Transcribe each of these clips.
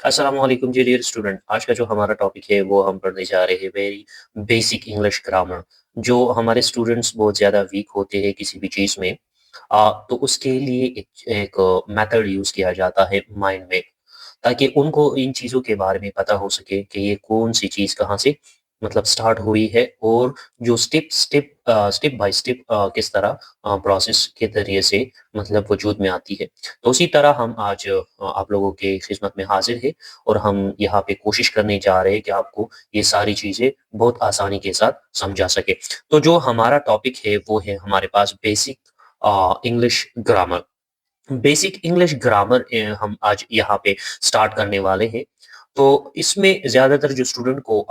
अस्सलामुअलैकुम जी dear student. आज का जो हमारा टॉपिक है वो हम पढ़ने जा रहे हैं वेरी बेसिक इंग्लिश ग्रामर। जो हमारे स्टूडेंट्स बहुत ज़्यादा वीक होते हैं किसी भी चीज़ में, तो उसके लिए एक मेथड यूज़ किया जाता है माइंड मैप, ताकि उनको इन चीज़ों के बारे में पता हो सके कि ये कौन-सी चीज़ कहाँ से मतलब स्टार्ट हुई है, और जो स्टेप बाय स्टेप किस तरह प्रोसेस के ज़रिए से मतलब वजूद में आती है। तो उसी तरह हम आज आप लोगों के खिदमत में हाज़िर हैं, और हम यहाँ पे कोशिश करने जा रहे हैं कि आपको ये सारी चीज़ें बहुत आसानी के साथ समझा सकें। तो जो हमारा टॉपिक है वो है हमारे पास basic English grammar. Basic English grammar हम आज यहाँ पे स्टार्ट करने वाले हैं। तो इसमें ज़्यादातर जो स्टूडेंट को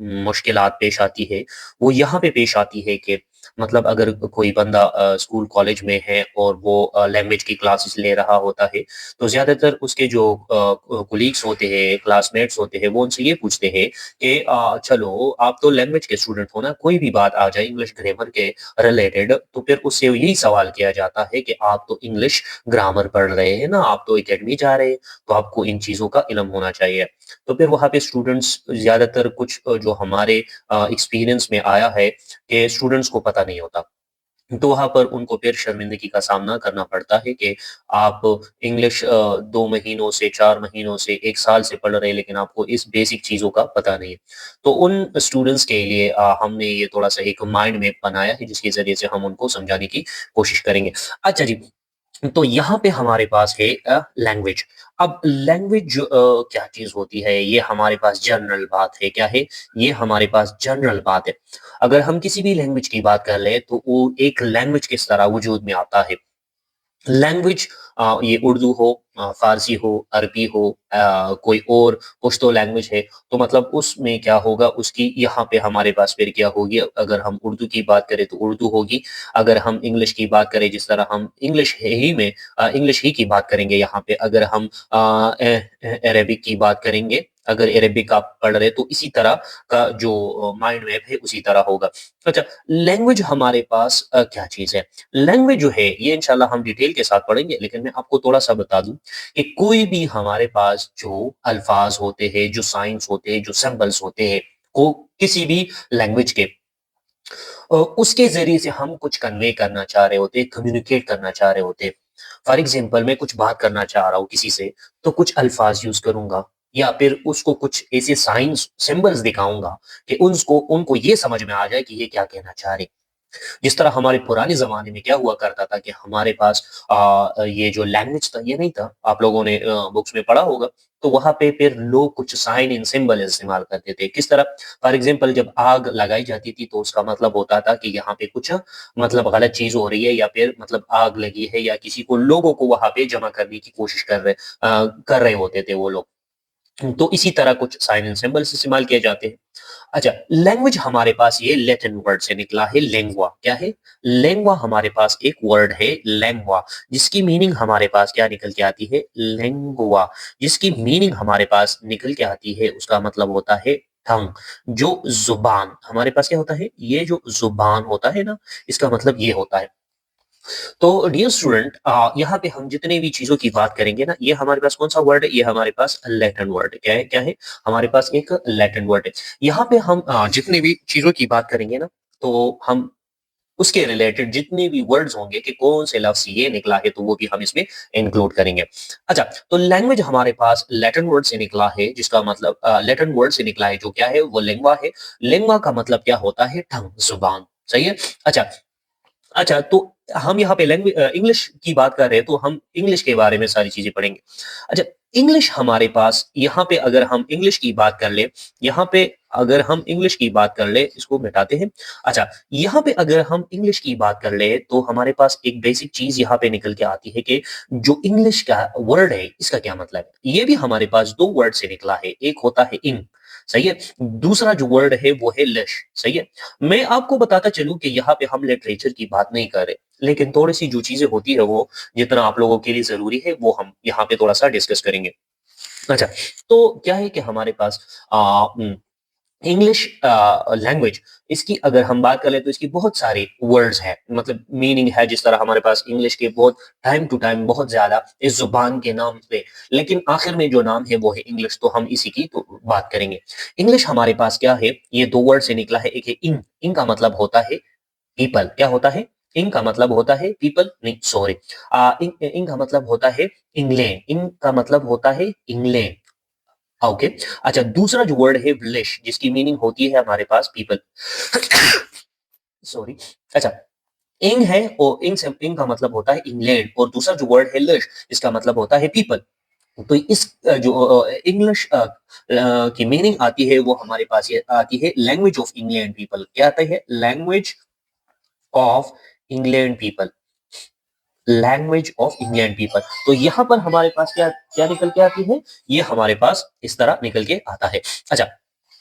मुश्किलात पेश आती है, वो यहाँ पे पेश आती है कि मतलब अगर कोई बंदा स्कूल कॉलेज में है और वो लैंग्वेज की क्लासेस ले रहा होता है, तो ज़्यादातर उसके जो कोलीग्स होते हैं, क्लासमेट्स होते हैं, वो उनसे ये पूछते हैं कि चलो आप तो लैंग्वेज के स्टूडेंट हो ना, कोई भी बात आ जाए इंग्लिश ग्रामर के रिलेटेड, तो फिर उससे यही सवाल किया जाता है कि आप तो इंग्लिश ग्रामर पढ़ रहे हैं ना, आप तो एकेडमी जा रहे हैं, तो आपको इन चीज़ों का इल्म होना चाहिए। तो फिर वहाँ पे स्टूडेंट्स ज़्यादातर कुछ जो हमारे एक्सपीरियंस में आया है कि स्टूडेंट्स को पता नहीं होता। तो वहाँ पर उनको फिर शर्मिंदगी का सामना करना पड़ता है कि आप इंग्लिश 2 महीनों से, 4 महीनों से, 1 साल से पढ़ रहे हैं, लेकिन आपको इस बेसिक चीज़ों का पता नहीं है। तो उन स्टूडेंट्स के लिए हमने ये थोड़ा-सा एक माइंड मैप बनाया है, जिसके ज़रिए से हम उनको समझाने की कोशिश करेंगे। अच्छा जी, तो यहाँ पे हमारे पास है लैंग्वेज। अब लैंग्वेज क्या चीज़ होती है, ये हमारे पास जनरल बात है। क्या है? ये हमारे पास जनरल बात है। अगर हम किसी भी लैंग्वेज की बात कर लें, तो वो एक लैंग्वेज किस तरह वजूद में आता है। लैंग्वेज ये उर्दू हो, फ़ारसी हो, अरबी हो, कोई और पुश्तो लैंग्वेज है, तो मतलब उसमें क्या होगा, उसकी यहाँ पे हमारे पास फिर क्या होगी, अगर हम उर्दू की बात करें तो उर्दू होगी, अगर हम इंग्लिश की बात करें जिस तरह हम इंग्लिश ही में इंग्लिश ही की बात करेंगे यहाँ पे, अगर हम अरेबिक की बात करेंगे, अगर अरेबिक आप पढ़ रहे हैं तो इसी तरह का जो माइंड मैप है उसी तरह होगा। अच्छा, लैंग्वेज हमारे पास क्या चीज़ है? लैंग्वेज जो है ये इंशाल्लाह हम डिटेल के साथ पढ़ेंगे, लेकिन मैं आपको थोड़ा-सा बता दूँ कि कोई भी हमारे पास जो अल्फ़ाज़ होते हैं, जो साइन्स होते हैं, जो सिंबल्स होते हैं, को किसी भी लैंग्वेज के उसके ज़रिए से हम कुछ कन्वे करना चाह रहे होते हैं, कम्युनिकेट करना चाह रहे होते हैं। फॉर एग्ज़ाम्पल मैं कुछ बात करना चाह रहा हूँ किसी से, तो कुछ अल्फ़ाज़ यूज़ करूँगा, या फिर उसको कुछ ऐसे साइन्स, सिंबल्स दिखाऊँगा कि उनको उनको ये समझ में आ जाए कि ये क्या कहना चाह रहे हैं। जिस तरह हमारे पुराने ज़माने में क्या हुआ करता था कि हमारे पास ये जो लैंग्वेज था ये नहीं था। आप लोगों ने बुक्स में पढ़ा होगा। तो वहाँ पे फिर लोग कुछ साइन इन सिंबल इस्तेमाल करते थे। किस तरह? फॉर एग्ज़ाम्पल जब आग लगाई जाती थी तो उसका मतलब होता था कि यहाँ पे कुछ मतलब गलत चीज़ हो रही है, या फिर मतलब आग लगी है, या किसी को लोगों को वहाँ पे जमा करने की कोशिश कर रहे होते थे वो लोग। तो इसी तरह कुछ साइन एंड सिंबल्स इस्तेमाल किए जाते हैं। अच्छा, लैंग्वेज हमारे पास ये लैटिन वर्ड से निकला है लेंगुआ। क्या है? लेंगुआ हमारे पास एक वर्ड है लेंगुआ, जिसकी मीनिंग हमारे पास क्या निकल के आती है? लेंगुआ, जिसकी मीनिंग हमारे पास निकल के आती है, उसका मतलब होता है टंग, जो ज़ुबान। हमारे पास क्या होता है? ये जो ज़ुबान होता है ना, इसका मतलब ये होता है। तो डियर स्टूडेंट, यहाँ पे हम जितने भी चीज़ों की बात करेंगे ना, ये हमारे पास कौन-सा वर्ड है? ये हमारे पास लैटिन वर्ड है। क्या है? हमारे पास एक लैटिन वर्ड है। यहाँ पे हम जितने भी चीज़ों की बात करेंगे ना, तो हम उसके रिलेटेड जितने भी वर्ड्स होंगे कि कौन से लफ्ज़ ये निकला है, तो वो भी हम इसमें इंक्लूड करेंगे। अच्छा, तो लैंग्वेज हमारे पास लैटिन वर्ड से निकला है, जिसका मतलब लैटिन वर्ड से निकला है, जो क्या है? वो लिंग्वा है। लिंग्वा का मतलब क्या होता है? टंग, ज़ुबान। सही है? अच्छा, अच्छा, तो हम यहाँ पे इंग्लिश की बात कर रहे हैं, तो हम इंग्लिश के बारे में सारी चीज़ें पढ़ेंगे। अच्छा, इंग्लिश हमारे पास यहाँ पे अगर हम इंग्लिश की बात कर लें, यहाँ पे अगर हम इंग्लिश की बात कर लें, इसको मिटाते हैं। अच्छा, यहाँ पे अगर हम इंग्लिश की बात कर लें, तो हमारे पास एक बेसिक चीज़ यहाँ पे निकल के आती है कि जो इंग्लिश का वर्ड है, इसका क्या मतलब है? ये भी हमारे पास 2 वर्ड से निकला है, एक होता है इन, सही है? दूसरा जो वर्ड है, वो है लिश, सही है? मैं आपको बताता चलूँ कि यहाँ पे हम लिटरेचर की बात नहीं कर रहे, लेकिन थोड़ी-सी जो चीज़ें होती है वो जितना आप लोगों के लिए ज़रूरी है, वो हम यहाँ पे थोड़ा-सा डिस्कस करेंगे। अच्छा, तो क्या है कि हमारे पास अ, उम इंग्लिश लैंग्वेज, इसकी अगर हम बात करें तो इसकी बहुत सारे वर्ड्स हैं, मतलब मीनिंग है। जिस तरह हमारे पास इंग्लिश के बहुत टाइम टू टाइम बहुत ज़्यादा इस ज़ुबान के नाम पे, लेकिन आखिर में जो नाम है वो है इंग्लिश, तो हम इसी की तो बात करेंगे। इंग्लिश हमारे पास क्या है, ये 2 वर्ड से निकला है, एक है इंग, इंग का मतलब होता है पीपल, क्या होता है? इंग का मतलब होता है पीपल, नहीं सॉरी, इंग इंग का मतलब होता है इंग्लैंड, इंग का मतलब होता है इंग्लैंड। ओके। अच्छा, दूसरा जो वर्ड है विलिश, जिसकी मीनिंग होती है हमारे पास पीपल। सॉरी। अच्छा, इंग है और इंग से इंग का मतलब होता है इंग्लैंड, और दूसरा जो वर्ड है लिश, इसका मतलब होता है पीपल। तो इस जो इंग्लिश की मीनिंग आती है वो हमारे पास ये आती है लैंग्वेज ऑफ इंग्लैंड पीपल। क्या आता है? Language of England people, language of Indian people. तो यहाँ पर हमारे पास क्या क्या निकल के आती है? ये हमारे पास इस तरह निकल के आता है। अच्छा,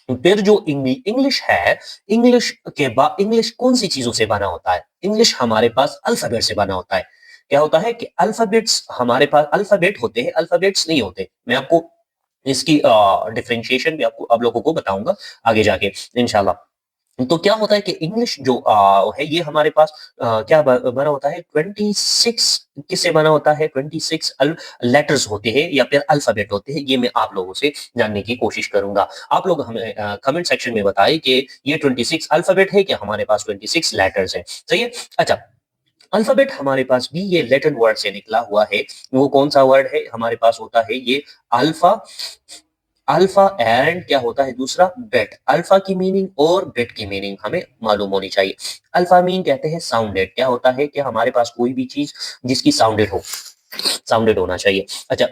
फिर जो इंग्लिश है, इंग्लिश के बाद इंग्लिश कौन सी चीजों से बना होता है? इंग्लिश हमारे पास अल्फाबेट से बना होता है। क्या होता है कि अल्फाबेट्स हमारे पास अल्फाबेट होते हैं, अल्फाबेट्स नहीं होते। मैं आपको इसकी डिफरेंशिएशन भी आपको आप लोगों को बताऊंगा आगे जाके इंशाल्लाह। तो क्या होता है कि इंग्लिश जो है ये हमारे पास क्या बना होता है, 26 किससे बना होता है, 26 लेटर्स होते हैं या फिर अल्फाबेट होते हैं। ये मैं आप लोगों से जानने की कोशिश करूंगा। आप लोग हमें कमेंट सेक्शन में बताएं कि ये 26 अल्फाबेट है कि हमारे पास 26 लेटर्स है। सही है। अच्छा, अल्फाबेट हमारे पास भी ये लैटिन वर्ड से निकला हुआ है। वो कौन सा वर्ड है हमारे पास होता है? ये अल्फा, अल्फा एंड क्या होता है दूसरा? बेट। अल्फा की मीनिंग और बेट की मीनिंग हमें मालूम होनी चाहिए। अल्फा मीन कहते हैं साउंडेड, क्या होता है कि हमारे पास कोई भी चीज जिसकी साउंडेड हो, साउंडेड होना चाहिए। अच्छा,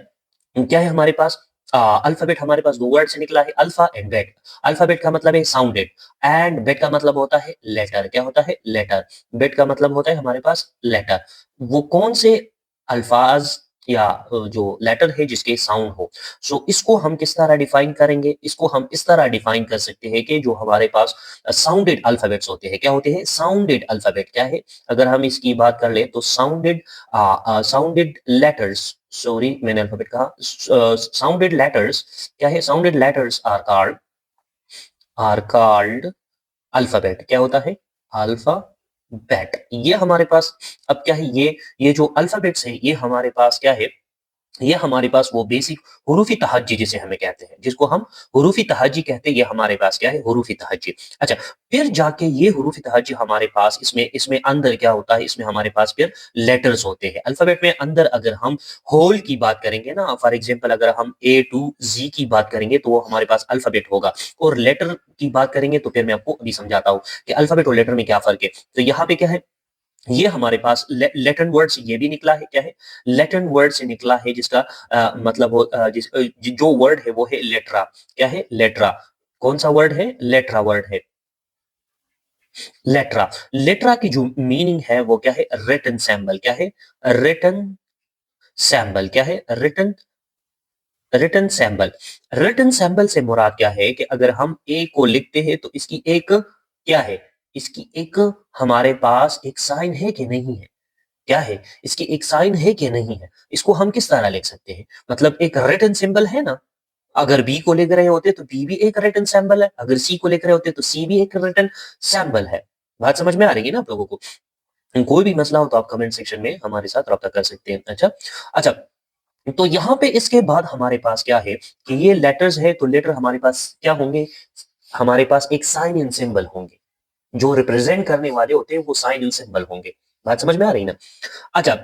क्या है हमारे पास? अल्फाबेट हमारे पास 2 वर्ड से निकला है, अल्फा एंड बेट। अल्फाबेट का मतलब है साउंडेड, एंड बेट का मतलब होता है लेटर। क्या होता है? लेटर। बेट का मतलब होता है हमारे पास लेटर। वो कौन से अल्फाज या जो लेटर है जिसके साउंड हो। सो इसको हम किस तरह डिफाइन करेंगे? इसको हम इस तरह डिफाइन कर सकते हैं कि जो हमारे पास साउंडेड अल्फाबेट्स होते हैं, क्या होते हैं? साउंडेड अल्फाबेट क्या है? अगर हम इसकी बात कर ले तो साउंडेड, साउंडेड लेटर्स, सॉरी मैंने अल्फाबेट कहा, साउंडेड लेटर्स क्या है? Sounded letters are called alphabet. क्या होता है? अल्फाबेट। ये हमारे पास अब क्या है, ये जो अल्फाबेट्स है ये हमारे पास क्या है? ये हमारे पास वो बेसिक हुरूफ़ी तहज्जी जिसे हमें कहते हैं, जिसको हम हुरूफ़ी तहज्जी कहते हैं, ये हमारे पास क्या है? हुरूफ़ी तहज्जी। अच्छा, फिर जाके ये हुरूफ़ी तहज्जी हमारे पास इसमें इसमें अंदर क्या होता है? इसमें हमारे पास फिर लेटर्स होते हैं। अल्फ़ाबेट में अंदर अगर हम होल की बात करेंगे ना, फॉर एग्ज़ाम्पल अगर हम ए टू ज़ी की बात करेंगे तो वो हमारे पास अल्फ़ाबेट होगा, और लेटर की बात करेंगे तो फिर मैं आपको अभी समझाता हूँ कि अल्फ़ाबेट और लेटर में क्या फ़र्क है। तो यहाँ पे क्या है, ये हमारे पास लैटिन वर्ड से ये भी निकला है, क्या है? लैटिन वर्ड से निकला है जिसका मतलब जो वर्ड है वो है लेट्रा। क्या है? लेट्रा। कौन सा वर्ड है? लेट्रा वर्ड है। लेट्रा। लेट्रा की जो मीनिंग है वो क्या है? Written symbol. क्या है? Written symbol. क्या है? Written, written symbol. Written symbol से मुराद क्या है कि अगर हम ए को लिखते हैं तो इसकी एक क्या है? इसकी एक हमारे पास एक साइन है कि नहीं है? क्या है? इसकी एक साइन है कि नहीं है? इसको हम किस तरह लिख सकते हैं? मतलब एक रिटन सिंबल है ना, अगर बी को लिख रहे होते तो बी भी एक रिटन सिंबल है, अगर सी को लिख रहे होते तो सी भी एक रिटन सिंबल है। बात समझ में आ रही है ना आप लोगों को? कोई भी मसला हो तो आप कमेंट सेक्शन में हमारे साथ राब्ता कर सकते हैं। अच्छा, अच्छा, तो यहाँ पे इसके बाद हमारे पास क्या है कि ये लेटर्स है, तो लेटर हमारे पास क्या होंगे? हमारे पास एक साइन इन सिंबल होंगे, जो रिप्रेजेंट करने वाले होते हैं वो साइन इन सिंबल होंगे। बात समझ में आ रही है ना? अच्छा,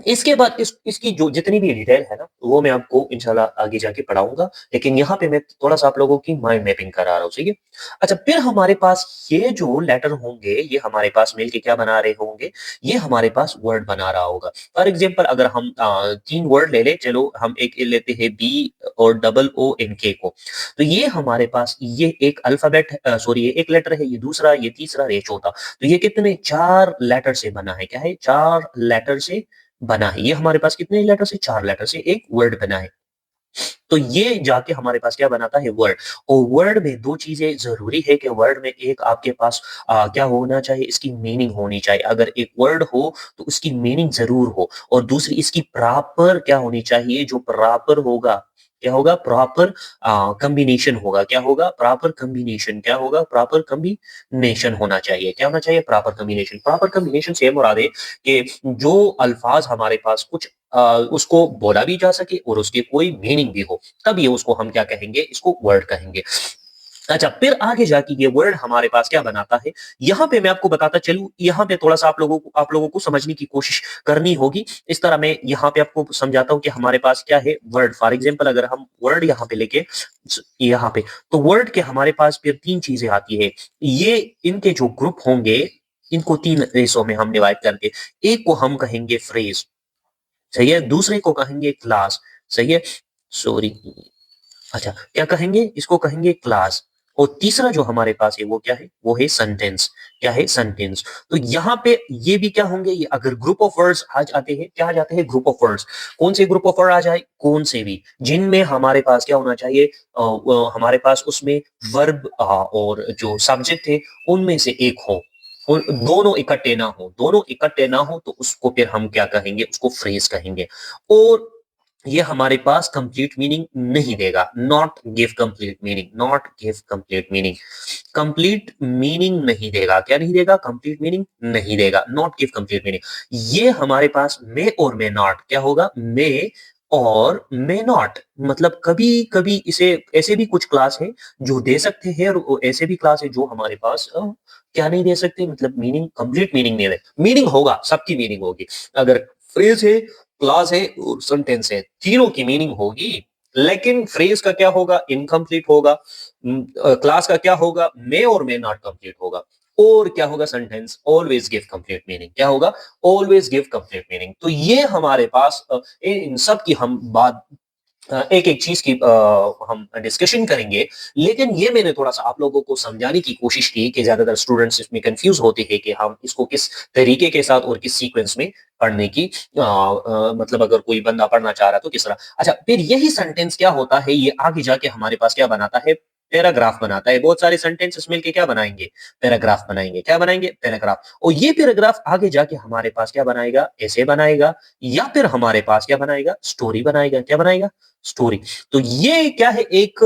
इसके बाद इसकी जो जितनी भी डिटेल है ना, वो मैं आपको इंशाल्लाह आगे जाके पढ़ाऊँगा। लेकिन यहाँ पे मैं थोड़ा-सा आप लोगों की माइंड मैपिंग करा रहा हूँ, ठीक है? अच्छा, फिर हमारे पास ये जो लेटर होंगे, ये हमारे पास मिल के क्या बना रहे होंगे? ये हमारे पास वर्ड बना रहा होगा। फॉर एग्ज़ाम्पल अगर हम 3 वर्ड ले लें, चलो हम एक लेते हैं बी और डबल ओ एन के को। तो ये हमारे पास ये एक अल्फ़ाबेट सॉरी ये एक लेटर है, ये दूसरा, ये तीसरा, ये चौथा। तो ये कितने 4 लेटर से बना है, क्या है? 4 लेटर से बना है। ये हमारे पास कितने लेटर से? 4 लेटर से एक वर्ड बना है। तो ये जाके हमारे पास क्या बनाता है? वर्ड। और वर्ड में 2 चीज़ें ज़रूरी है कि वर्ड में एक आपके पास क्या होना चाहिए? इसकी मीनिंग होनी चाहिए। अगर एक वर्ड हो तो उसकी मीनिंग ज़रूर हो, और दूसरी इसकी प्रॉपर क्या होनी चाहिए? जो प्रॉपर होगा, क्या होगा? प्रॉपर कॉम्बिनेशन होगा। क्या होगा? Proper combination. क्या होगा? प्रॉपर कॉम्बिनेशन होना चाहिए। क्या होना चाहिए? Proper combination. प्रॉपर कॉम्बिनेशन से ये मुराद है कि जो अल्फाज़ हमारे पास कुछ उसको बोला भी जा सके और उसके कोई मीनिंग भी हो, तब ये उसको हम क्या कहेंगे? इसको वर्ड कहेंगे। अच्छा, फिर आगे जाके ये वर्ड हमारे पास क्या बनाता है, यहाँ पे मैं आपको बताता चलूँ, यहाँ पे थोड़ा-सा आप लोगों को समझने की कोशिश करनी होगी। इस तरह मैं यहाँ पे आपको समझाता हूँ कि हमारे पास क्या है वर्ड। फॉर एग्ज़ाम्पल अगर हम वर्ड यहाँ पे लेके यहाँ पे, तो वर्ड के हमारे पास फिर 3 चीज़ें आती है। ये इनके जो ग्रुप होंगे, इनको 3 हिस्सों में हम डिवाइड करके, एक को हम कहेंगे फ्रेज़, सही है? दूसरे को कहेंगे क्लास, सही है? सॉरी। अच्छा, क्या कहेंगे? इसको कहेंगे क्लास। और तीसरा जो हमारे पास है वो क्या है? वो है सेंटेंस। क्या है? सेंटेंस। तो यहाँ पे ये भी क्या होंगे? ये अगर ग्रुप ऑफ वर्ड्स आ जाते हैं, क्या आ जाते हैं? Group of words. कौन से ग्रुप ऑफ वर्ड आ जाए? कौन से भी, जिनमें हमारे पास क्या होना चाहिए? हमारे पास उसमें वर्ब और जो सब्जेक्ट है, उनमें से एक हो और दोनों इकट्ठे ना हो। दोनों इकट्ठे ना हो तो उसको फिर हम क्या कहेंगे? उसको फ्रेज़ कहेंगे। और ये हमारे पास कंप्लीट मीनिंग नहीं देगा, not give complete meaning, not give complete meaning, complete meaning नहीं देगा। क्या नहीं देगा? कंप्लीट मीनिंग नहीं देगा, नॉट गिव कंप्लीट मीनिंग। ये हमारे पास मे और मे नॉट, क्या होगा? मे और मे नॉट, मतलब कभी कभी इसे ऐसे भी कुछ क्लास है जो दे सकते हैं और ऐसे भी क्लास है जो हमारे पास क्या नहीं दे सकते, मतलब मीनिंग, कंप्लीट मीनिंग नहीं दे। मीनिंग होगा, सबकी मीनिंग होगी। अगर फ्रेज है, क्लॉज़ है और सेंटेंस है, तीनों की मीनिंग होगी, लेकिन फ्रेज़ का क्या होगा? इनकम्प्लीट होगा। क्लास का क्या होगा? मे और मे नॉट कंप्लीट होगा। और क्या होगा? Sentence always give complete meaning. क्या होगा? Always give complete meaning. तो ये हमारे पास इन सब की हम बात एक-एक चीज़ की हम डिस्कशन करेंगे, लेकिन ये मैंने थोड़ा-सा आप लोगों को समझाने की कोशिश की कि ज़्यादातर स्टूडेंट्स इसमें कन्फ्यूज़ होते हैं कि हम इसको किस तरीके के साथ और किस सीक्वेंस में पढ़ने की मतलब अगर कोई बंदा पढ़ना चाह रहा है तो किस तरह। अच्छा, फिर यही सेंटेंस क्या होता है, ये आगे जाके हमारे पास क्या बनाता है? पैराग्राफ बनाता है। बहुत सारे सेंटेंसेस मिलके क्या बनाएँगे? पैराग्राफ बनाएँगे। क्या बनाएँगे? पैराग्राफ। और ये पैराग्राफ आगे जाके हमारे पास क्या बनाएगा? एसे बनाएगा या फिर हमारे पास क्या बनाएगा? स्टोरी बनाएगा। क्या बनाएगा? स्टोरी। तो ये क्या है? एक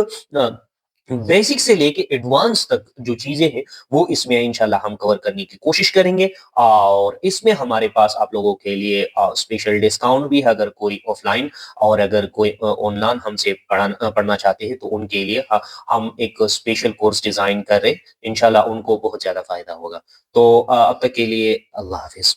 बेसिक से लेके एडवांस तक जो चीज़ें हैं, वो इसमें इंशाल्लाह हम कवर करने की कोशिश करेंगे और इसमें हमारे पास आप लोगों के लिए स्पेशल डिस्काउंट भी है अगर कोई ऑफ़लाइन और अगर कोई ऑनलाइन हमसे पढ़ना चाहते हैं, तो उनके लिए हम एक स्पेशल कोर्स डिज़ाइन कर रहे हैं। इंशाल्लाह उनको बहुत ज़्यादा फ़ायदा होगा। तो अब तक के लिए अल्लाह हाफ़िज़।